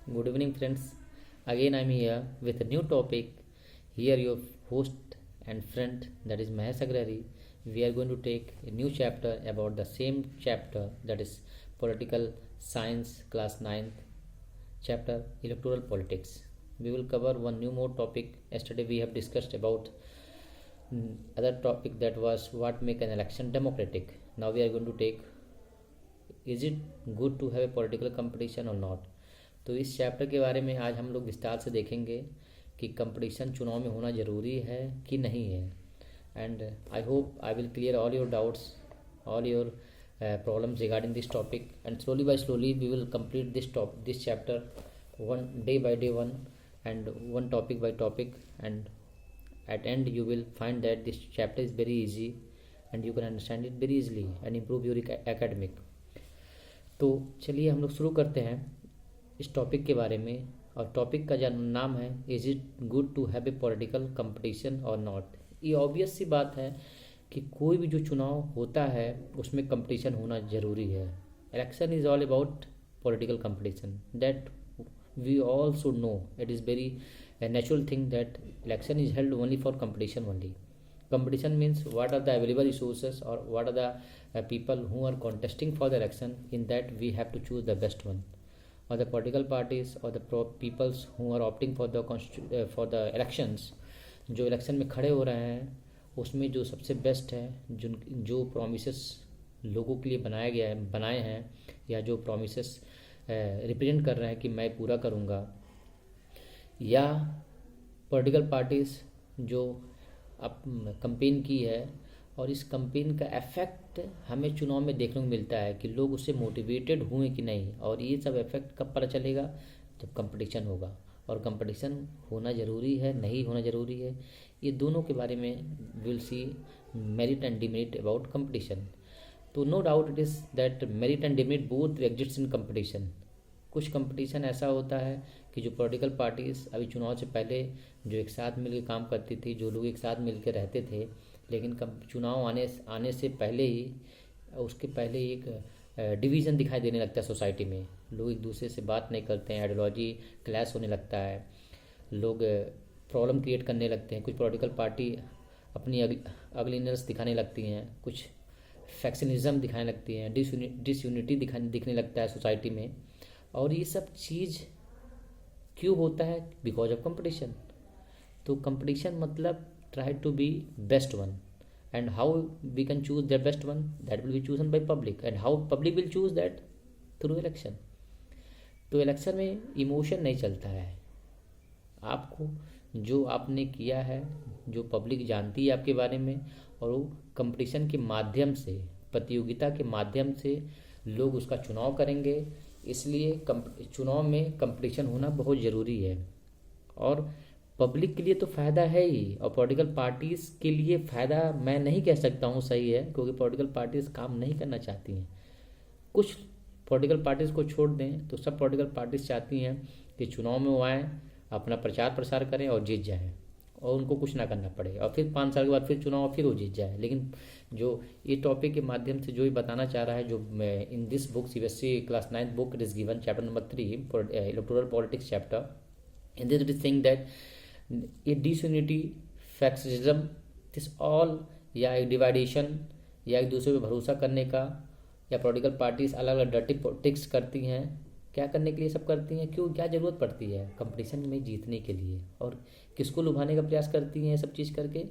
Good evening, friends. Again, I'm here with a new topic. Here, your host and friend, that is Mahesh Agrari. We are going to take a new chapter about the same chapter, that is Political Science, class 9th, chapter Electoral Politics. We will cover one new more topic. Yesterday, we have discussed about other topic, that was what make an election democratic. Now, we are going to take, is it good to have a political competition or not. तो इस chapter के बारे में आज हम लोग विस्तार से देखेंगे कि कंपटीशन चुनाव में होना ज़रूरी है कि नहीं है. And I hope I will clear all your doubts, all your problems regarding this topic, and slowly by slowly we will complete this chapter one day by day, one and one topic by topic, and at end you will find that this chapter is very easy and you can understand it very easily and improve your academic. तो चलिए हम लोग शुरू करते हैं इस topic के बारे में. और टॉपिक का नाम है, is it good to have a political competition और नॉट. ये ऑब्वियस सी बात है कि कोई भी जो चुनाव होता है उसमें कंपटीशन होना ज़रूरी है. Election is all about political competition, that we all should know. It is very natural thing that election is held only for competition only. Competition means what are the available resources or what are the people who are contesting for the election. In that we have to choose the best one, or the political parties or the peoples who are opting for the elections. जो election में खड़े हो रहे हैं उसमें जो सबसे best है, जो प्रोमिसेस लोगों के लिए बनाए हैं या जो प्रोमिसेस रिप्रेजेंट कर रहे हैं कि मैं पूरा करूँगा, या पॉलिटिकल पार्टीज़ जो अब कंपेन की है और इस कंपेन का इफ़ेक्ट हमें चुनाव में देखने को मिलता है कि लोग उससे मोटिवेटेड हुए कि नहीं. और ये सब इफ़ेक्ट कब पता चलेगा, जब कंपटीशन होगा. और कंपटीशन होना ज़रूरी है, नहीं होना ज़रूरी है, ये दोनों के बारे में will see merit and demerit about competition. तो no doubt it is that merit and demerit both exist in competition. कुछ कंपटीशन ऐसा होता है कि जो पॉलिटिकल पार्टीज़ अभी चुनाव से पहले जो एक साथ मिलकर काम करती थी, जो लोग एक साथ मिलकर रहते थे, लेकिन चुनाव आने से पहले ही उसके पहले एक डिवीज़न दिखाई देने लगता है सोसाइटी में. लोग एक दूसरे से बात नहीं करते हैं, आइडियोलॉजी क्लैश होने लगता है, लोग प्रॉब्लम क्रिएट करने लगते हैं. कुछ पॉलिटिकल पार्टी अपनी अगलीनेस दिखाने लगती हैं, कुछ फैक्शनिज़म दिखाने लगती हैं, डिसयूनिटी दिखने लगता है सोसाइटी में. और ये सब चीज़ क्यों होता है? Because of competition. तो कंपटीशन मतलब try to be best one, and how we can choose the best one, that will be chosen by public, and how public will choose that through election. तो election में emotion नहीं चलता है. आपको जो आपने किया है, जो पब्लिक जानती है आपके बारे में, और वो कंपटीशन के माध्यम से, प्रतियोगिता के माध्यम से लोग उसका चुनाव करेंगे. इसलिए चुनाव में कंपटीशन होना बहुत ज़रूरी है. और पब्लिक के लिए तो फ़ायदा है ही, और पॉलिटिकल पार्टीज़ के लिए फ़ायदा मैं नहीं कह सकता हूँ सही है, क्योंकि पॉलिटिकल पार्टीज़ काम नहीं करना चाहती हैं. कुछ पॉलिटिकल पार्टीज़ को छोड़ दें तो सब पॉलिटिकल पार्टीज़ चाहती हैं कि चुनाव में वो आएँ, अपना प्रचार प्रसार करें और जीत जाएँ, और उनको कुछ ना करना पड़े, और फिर 5 साल के बाद फिर चुनाव, फिर वो जीत जाए. लेकिन जो ये टॉपिक के माध्यम से जो ये बताना चाह रहा है, जो in this book CBSE class 9th book it is given chapter number 3 electoral politics chapter. In this it is saying that ये डिसयूनिटी, फैक्शनिज्म, दिस ऑल, या एक डिवाइडेशन, या एक दूसरे पर भरोसा करने का, या पॉलिटिकल पार्टीज अलग अलग डर्टी पॉलिटिक्स करती हैं. क्या करने के लिए सब करती हैं? क्यों, क्या ज़रूरत पड़ती है? कंपटीशन में जीतने के लिए. और किसको लुभाने का प्रयास करती हैं ये सब चीज़ करके?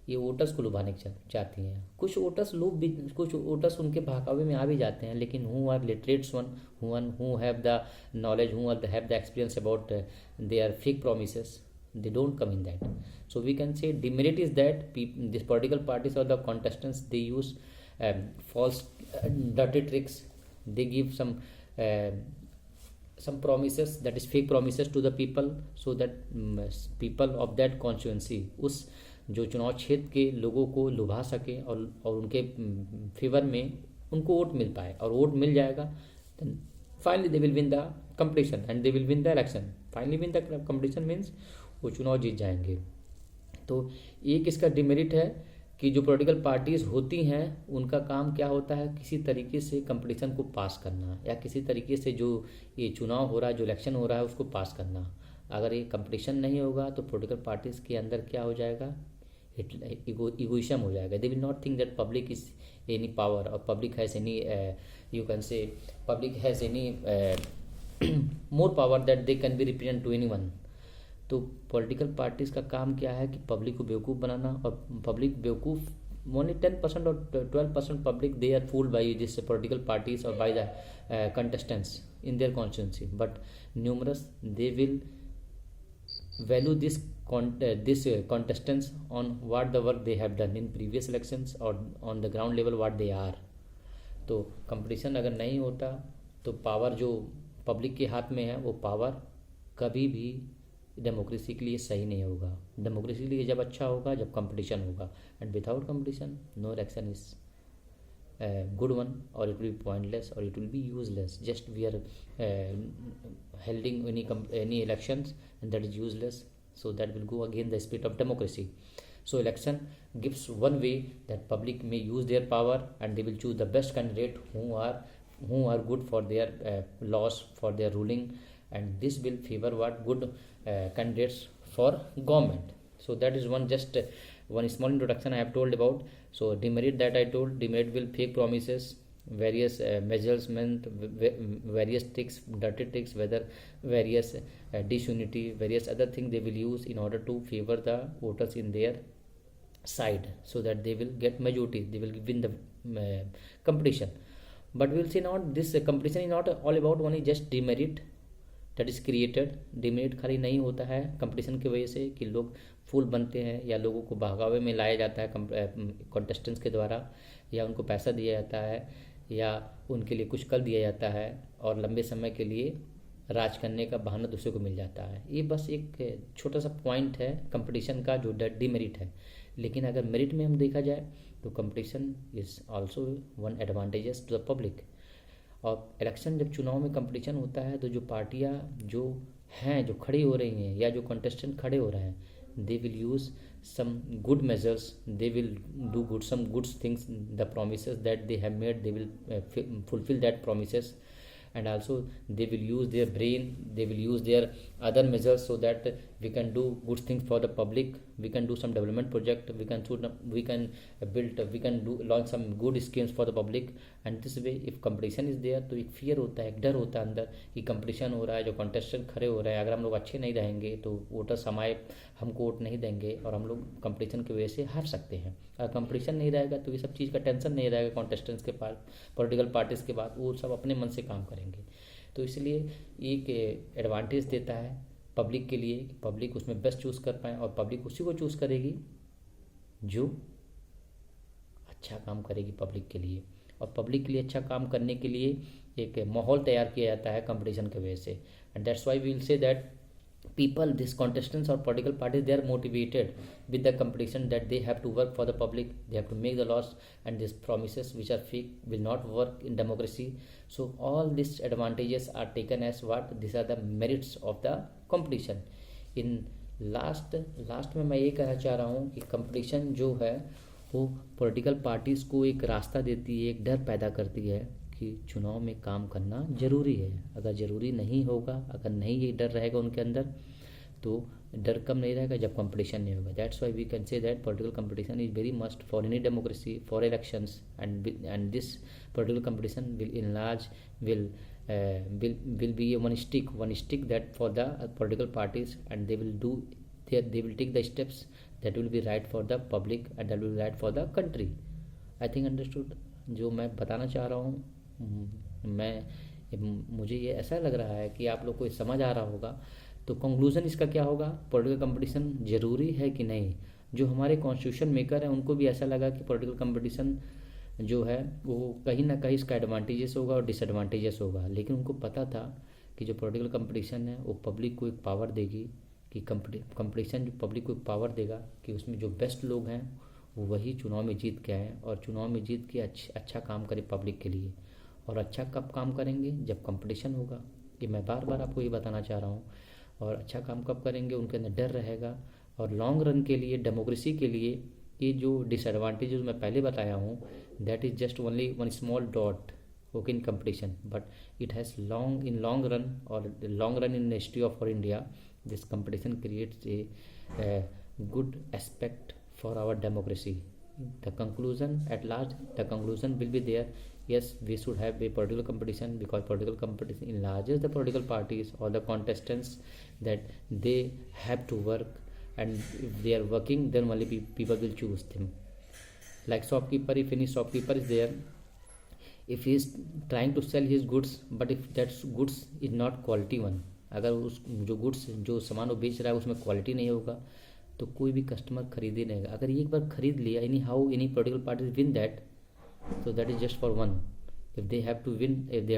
ये वोटर्स को लुभाने चाहती हैं. कुछ वोटर्स उनके बहकावे में आ भी जाते हैं, लेकिन who are literates one, who have the knowledge, who have the experience about their fake promises, they don't come in that. So we can say demerit is that these political parties or the contestants, they use false dirty tricks. They give some promises, that is fake promises to the people, so that people of that constituency, उस जो चुनाव क्षेत्र के लोगों को लुभा सके और उनके फेवर में उनको वोट मिल पाए. और वोट मिल जाएगा, then finally they will win the competition and they will win the election. Finally win the competition means वो चुनाव जीत जाएंगे. तो एक इसका डिमेरिट है कि जो पॉलिटिकल पार्टीज होती हैं उनका काम क्या होता है, किसी तरीके से कंपटीशन को पास करना, या किसी तरीके से जो ये चुनाव हो रहा है, जो इलेक्शन हो रहा है, उसको पास करना। अगर ये कंपटीशन नहीं होगा तो पॉलिटिकल पार्टीज के अंदर क्या हो जाएगा, इगोइज्म हो जाएगा। They will not think that public is any power और public has any, you can say public has any more power that they can be represent to anyone. तो पॉलिटिकल पार्टीज का काम क्या है कि पब्लिक को बेवकूफ़ बनाना, और पब्लिक बेवकूफ़ ओनली 10% और 12% public they are fooled by this political parties और by the contestants in their constituency, but numerous they will value this contestants on what the work they have done in previous elections or on the ground level what they are. तो competition अगर नहीं होता तो power जो public के हाथ में है वो पावर कभी भी डेमोक्रेसी के लिए सही नहीं होगा। डेमोक्रेसी के लिए जब अच्छा होगा जब कंपटीशन होगा, and without competition no election is good one, or it will be pointless, or it will be useless. Just we are holding any elections and that is useless, so that will go against the spirit of democracy. So election gives one way that public may use their power and they will choose the best candidate who are good for their laws, for their ruling, and this will favor what good candidates for government. So that is one just one small introduction I have told about. So demerit that I told, demerit will fake promises, various measurement, various tricks, dirty tricks, whether various disunity, various other things they will use in order to favor the voters in their side, so that they will get majority, they will win the competition. But we will see not this competition is not all about only just demerit that is created. Demerit खाली नहीं होता है competition की वजह से कि लोग फूल बनते हैं या लोगों को बहकावे में लाया जाता है कॉन्टेस्टेंट्स के द्वारा, या उनको पैसा दिया जाता है या उनके लिए कुछ कर दिया जाता है और लंबे समय के लिए राज करने का बहाना दूसरे को मिल जाता है। ये बस एक छोटा सा पॉइंट है कंपटीशन का जो डिमेरिट है। लेकिन अगर मेरिट में हम देखा जाए तो competition is also one advantages to the public. और इलेक्शन जब चुनाव में कंपटीशन होता है तो जो पार्टियां जो हैं जो खड़ी हो रही हैं या जो कंटेस्टेंट खड़े हो रहे हैं, they will use some good measures, they will do some good things, the promises that they have made, they will fulfill that promises, and also they will use their brain, they will use their other measures so that we can do good things for the public, we can do some development project, we can launch some good schemes for the public. And this way if competition is there तो एक fear होता है, एक डर होता है अंदर कि कंपटीशन हो रहा है, जो कंटेस्टेंट खड़े हो रहे हैं, अगर हम लोग अच्छे नहीं रहेंगे तो वोटर्स हमको वोट नहीं देंगे और हम लोग कंपटीशन की वजह से हार सकते हैं। अगर कंपटीशन नहीं रहेगा तो ये सब चीज़ का टेंशन नहीं रहेगा कॉन्टेस्टेंट्स के पास, पॉलिटिकल पार्टीज़ के बाद वो सब अपने मन से काम करेंगे। तो इसलिए एक एडवांटेज देता है पब्लिक के लिए कि पब्लिक उसमें बेस्ट चूज़ कर पाए, और पब्लिक उसी को चूज़ करेगी जो अच्छा काम करेगी पब्लिक के लिए। और पब्लिक के लिए अच्छा काम करने के लिए एक माहौल तैयार किया जाता है कंपटीशन की वजह से। And that's why we will say that people, these contestants or political parties, they are motivated with the competition that they have to work for the public, they have to make the laws, and these promises which are fake will not work in democracy. So all these advantages are taken as what these are the merits of the competition. In last में मैं ये कहना चाह रहा हूँ कि competition जो है वो पॉलिटिकल पार्टीज़ को एक रास्ता देती है, एक डर पैदा करती है कि चुनाव में काम करना ज़रूरी है। अगर ज़रूरी नहीं होगा, अगर नहीं ये डर रहेगा उनके अंदर, तो डर कम नहीं रहेगा जब कंपटीशन नहीं होगा। That's why we can say that political competition is very must for any democracy, for elections, and this political competition will enlarge, will be one stick that for the political parties, and they will take the steps that will be right for the public and that will be right for the country. I think understood जो मैं बताना चाह रहा हूँ। मुझे ये ऐसा लग रहा है कि आप लोग को समझ आ रहा होगा। तो कंक्लूज़न इसका क्या होगा, पॉलिटिकल कंपटीशन ज़रूरी है कि नहीं। जो हमारे कॉन्स्टिट्यूशन मेकर हैं उनको भी ऐसा लगा कि पॉलिटिकल कंपटीशन जो है वो कहीं ना कहीं इसका एडवांटेजेस होगा और डिसएडवांटेजेस होगा, लेकिन उनको पता था कि जो पॉलिटिकल कंपटीशन है वो पब्लिक को एक पावर देगी, कि कंपटीशन जो पब्लिक को एक पावर देगा कि उसमें जो बेस्ट लोग हैं वो वही चुनाव में जीत के आए और चुनाव में जीत के अच्छा काम करे पब्लिक के लिए। और अच्छा कब काम करेंगे, जब कंपटीशन होगा। कि मैं बार बार आपको ये बताना चाह रहा हूँ। और अच्छा काम कब करेंगे, उनके अंदर डर रहेगा। और लॉन्ग रन के लिए, डेमोक्रेसी के लिए ये जो डिसएडवांटेजेस मैं पहले बताया हूँ, that is just only one small dot okay in competition, but it has long run और long run in history of for India, this competition creates a good aspect for our democracy. The conclusion at large, the conclusion will be there. Yes, we should have a political competition because political competition enlarges the political parties or the contestants, that they have to work, and if they are working, then only people will choose them. Like shopkeeper, if any shopkeeper is there, if he is trying to sell his goods, but if that goods is not quality one, अगर उस जो goods जो सामान वो बेच रहा है उसमें क्वालिटी नहीं होगा तो कोई भी कस्टमर खरीदे नहीं। अगर एक बार खरीद लिया, any how any political party win that, so that is just for one. If they have to win, if they